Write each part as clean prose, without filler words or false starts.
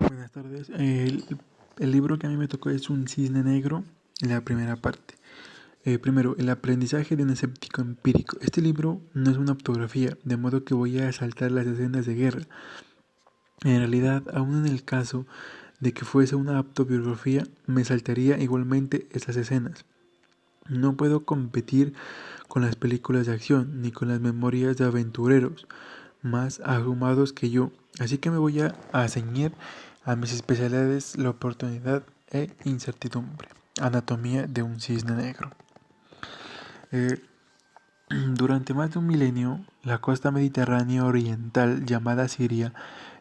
Buenas tardes. El libro que a mí me tocó es Un cisne negro, en la primera parte. Primero, el aprendizaje de un escéptico empírico. Este libro no es una autografía, de modo que voy a saltar las escenas de guerra. En realidad, aun en el caso de que fuese una autobiografía, me saltaría igualmente esas escenas. No puedo competir con las películas de acción, ni con las memorias de aventureros más ahumados que yo, así que me voy a ceñir a mis especialidades: la oportunidad e incertidumbre. Anatomía de un cisne negro. Eh, Durante más de un milenio, la costa mediterránea oriental llamada Siria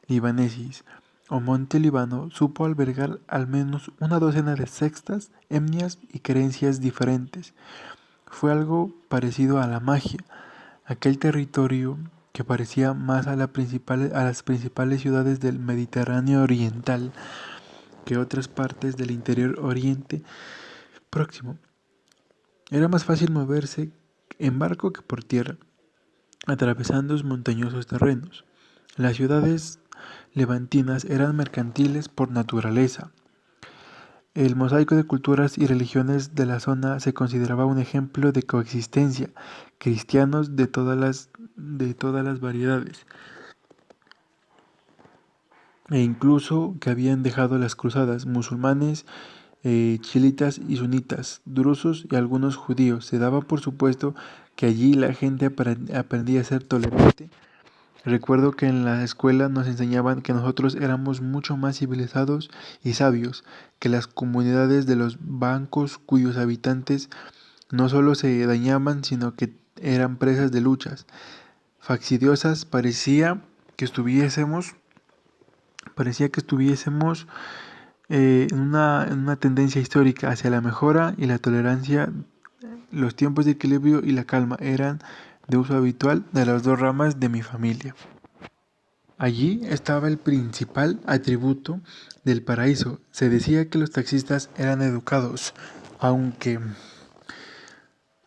Libanesis o Monte Líbano supo albergar al menos una docena de sectas, etnias y creencias diferentes. Fue algo parecido a la magia. Aquel territorio que parecía más a las principales ciudades del Mediterráneo oriental que otras partes del interior oriente próximo. Era más fácil moverse en barco que por tierra, atravesando los montañosos terrenos. Las ciudades levantinas eran mercantiles por naturaleza. El mosaico de culturas y religiones de la zona se consideraba un ejemplo de coexistencia, cristianos de todas las variedades, e incluso que habían dejado las cruzadas, musulmanes, chiitas y sunitas, drusos y algunos judíos. Se daba por supuesto que allí la gente aprendía a ser tolerante. Recuerdo que en la escuela nos enseñaban que nosotros éramos mucho más civilizados y sabios que las comunidades de los bancos cuyos habitantes no solo se dañaban, sino que eran presas de luchas fastidiosas. Parecía que estuviésemos en una tendencia histórica hacia la mejora y la tolerancia. Los tiempos de equilibrio y la calma eran de uso habitual de las dos ramas de mi familia. Allí estaba el principal atributo del paraíso. Se decía que los taxistas eran educados, aunque,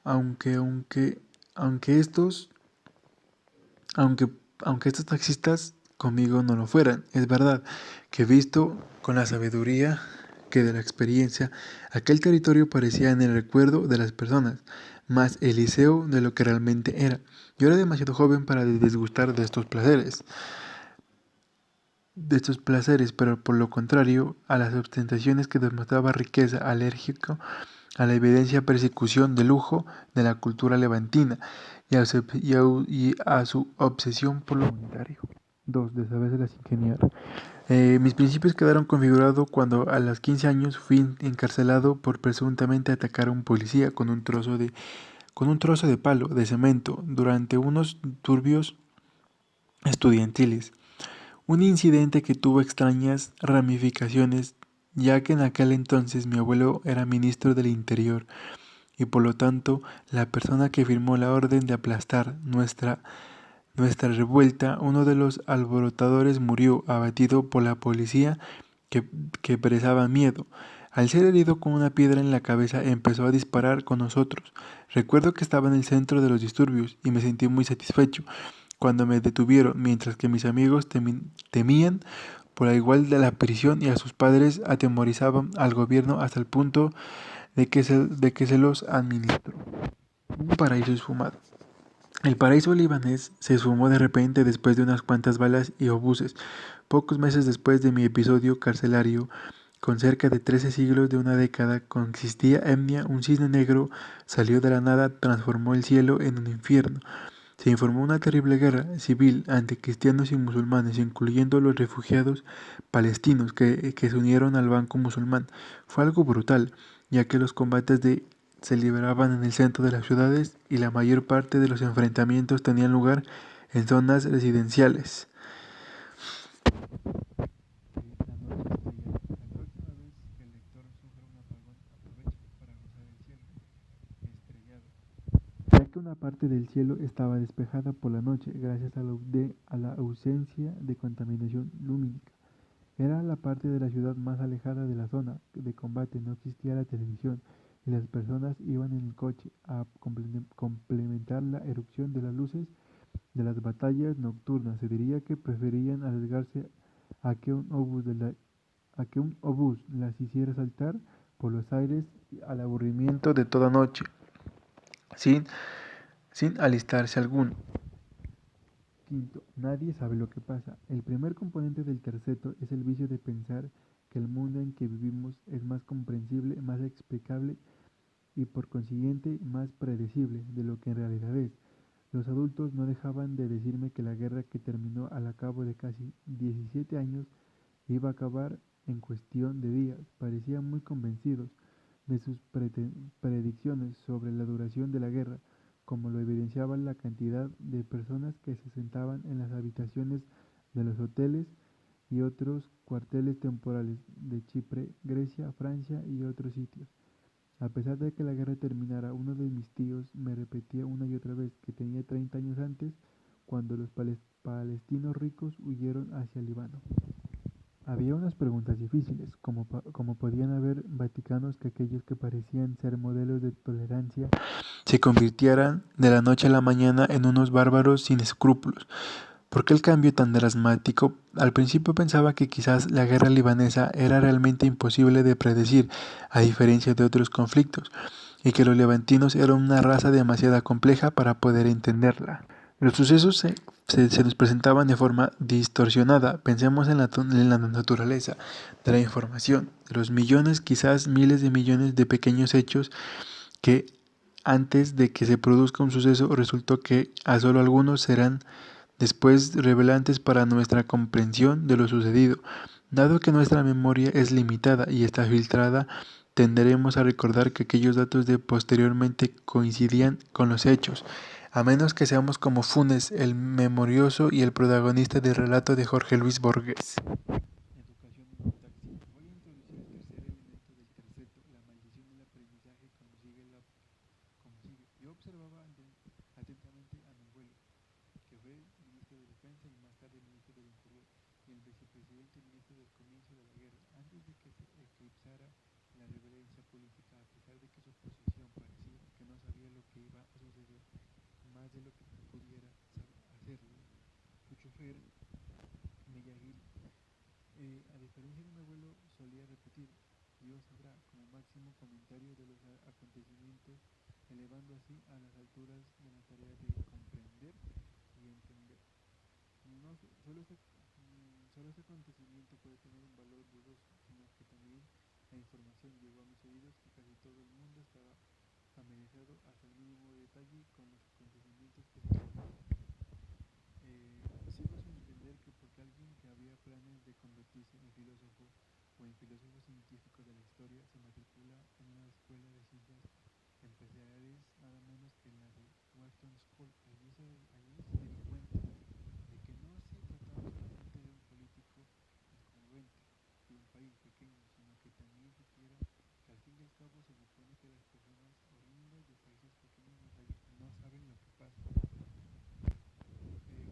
aunque, aunque, aunque estos, aunque, aunque estos taxistas conmigo no lo fueran. Es verdad que visto con la sabiduría que de la experiencia, aquel territorio parecía en el recuerdo de las personas, más Eliseo de lo que realmente era. Yo era demasiado joven para disgustar de estos placeres, pero por lo contrario, a las ostentaciones que demostraba riqueza, alérgico a la evidencia persecución de lujo de la cultura levantina y a su obsesión por lo monetario. 2. De saberse las ingeniar. Mis principios quedaron configurados cuando a los 15 años fui encarcelado por presuntamente atacar a un policía con un trozo de palo de cemento durante unos turbios estudiantiles. Un incidente que tuvo extrañas ramificaciones, ya que en aquel entonces mi abuelo era ministro del Interior y por lo tanto la persona que firmó la orden de aplastar nuestra revuelta. Uno de los alborotadores murió abatido por la policía que expresaba miedo. Al ser herido con una piedra en la cabeza, empezó a disparar con nosotros. Recuerdo que estaba en el centro de los disturbios y me sentí muy satisfecho cuando me detuvieron, mientras que mis amigos temían por la igual de la prisión y a sus padres atemorizaban al gobierno hasta el punto de que se los administró. Un paraíso esfumado. El paraíso libanés se esfumó de repente después de unas cuantas balas y obuses. Pocos meses después de mi episodio carcelario, con cerca de 13 siglos de una década, consistía etnia, un cisne negro salió de la nada, transformó el cielo en un infierno. Se informó una terrible guerra civil entre cristianos y musulmanes, incluyendo los refugiados palestinos que se unieron al banco musulmán. Fue algo brutal, ya que los combates se libraban en el centro de las ciudades y la mayor parte de los enfrentamientos tenían lugar en zonas residenciales. Ya que una parte del cielo estaba despejada por la noche gracias a la ausencia de contaminación lumínica. Era la parte de la ciudad más alejada de la zona de combate, no existía la televisión y las personas iban en el coche a complementar la erupción de las luces de las batallas nocturnas. Se diría que preferían arriesgarse a que un obús a que un obús las hiciera saltar por los aires al aburrimiento de toda noche, sin, sin alistarse alguno. Quinto, nadie sabe lo que pasa. El primer componente del terceto es el vicio de pensar que el mundo en que vivimos es más comprensible, más explicable y por consiguiente más predecible de lo que en realidad es. Los adultos no dejaban de decirme que la guerra que terminó al cabo de casi 17 años iba a acabar en cuestión de días. Parecían muy convencidos de sus predicciones sobre la duración de la guerra, como lo evidenciaba la cantidad de personas que se sentaban en las habitaciones de los hoteles y otros cuarteles temporales de Chipre, Grecia, Francia y otros sitios. A pesar de que la guerra terminara, uno de mis tíos me repetía una y otra vez que tenía 30 años antes, cuando los palestinos ricos huyeron hacia Líbano. Había unas preguntas difíciles, como podían haber vaticanos que aquellos que parecían ser modelos de tolerancia se convirtieran de la noche a la mañana en unos bárbaros sin escrúpulos. ¿Por qué el cambio tan dramático? Al principio pensaba que quizás la guerra libanesa era realmente imposible de predecir, a diferencia de otros conflictos, y que los levantinos eran una raza demasiado compleja para poder entenderla. Los sucesos se nos presentaban de forma distorsionada. Pensemos en la naturaleza de la información, de los millones, quizás miles de millones de pequeños hechos que antes de que se produzca un suceso resultó que a solo algunos serán después revelantes para nuestra comprensión de lo sucedido. Dado que nuestra memoria es limitada y está filtrada, tenderemos a recordar que aquellos datos de posteriormente coincidían con los hechos, a menos que seamos como Funes, el memorioso y el protagonista del relato de Jorge Luis Borges. Educación en un taxi. Voy a introducir el tercer elemento del terceto, la maldición del aprendizaje, como sigue. Yo observaba atentamente a mi abuelo, que fue ministro de Defensa y más tarde ministro del Interior, y el vicepresidente ministro del comienzo de la guerra, antes de que se eclipsara la reverencia política, a pesar de que su posición parecía que no sabía lo que iba a suceder, más de lo que pudiera hacerlo. Su chofer, Miyagi, a diferencia de mi abuelo, solía repetir: Dios sabrá, como máximo comentario de los acontecimientos, elevando así a las alturas de la tarea de comprender y entender. No solo este acontecimiento puede tener un valor dudoso, sino que también la información llegó a mis oídos que casi todo el mundo estaba familiarizado hasta el mínimo detalle con los acontecimientos que se sigo sin entender que porque alguien que había planes de convertirse en filósofo o en filósofo científico de la historia se matricula en una escuela de ciencias empresariales nada menos que en la de Wharton School. Allí me di cuenta de que no se trataba solamente de un político incongruente de un país pequeño, sino que también supiera que al fin y al cabo se supone que las personas oriundas de países pequeños no saben lo que pasa.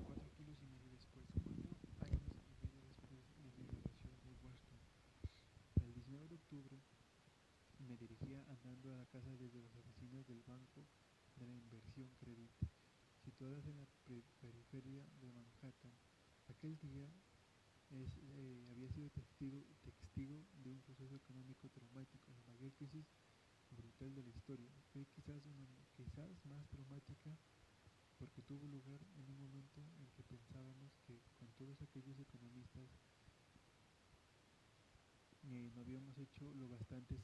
4,5 kilos después, 4 años y medio después de mi graduación de Wharton, el 19 de octubre me dirigía andando a la casa desde las oficinas del Banco de la Inversión Credit, situadas en la periferia de Manhattan. Aquel día había sido testigo de un suceso económico traumático, la mayor crisis brutal de la historia. Fue quizás más traumática porque tuvo lugar en un momento en que pensábamos que con todos aquellos economistas no habíamos hecho lo bastante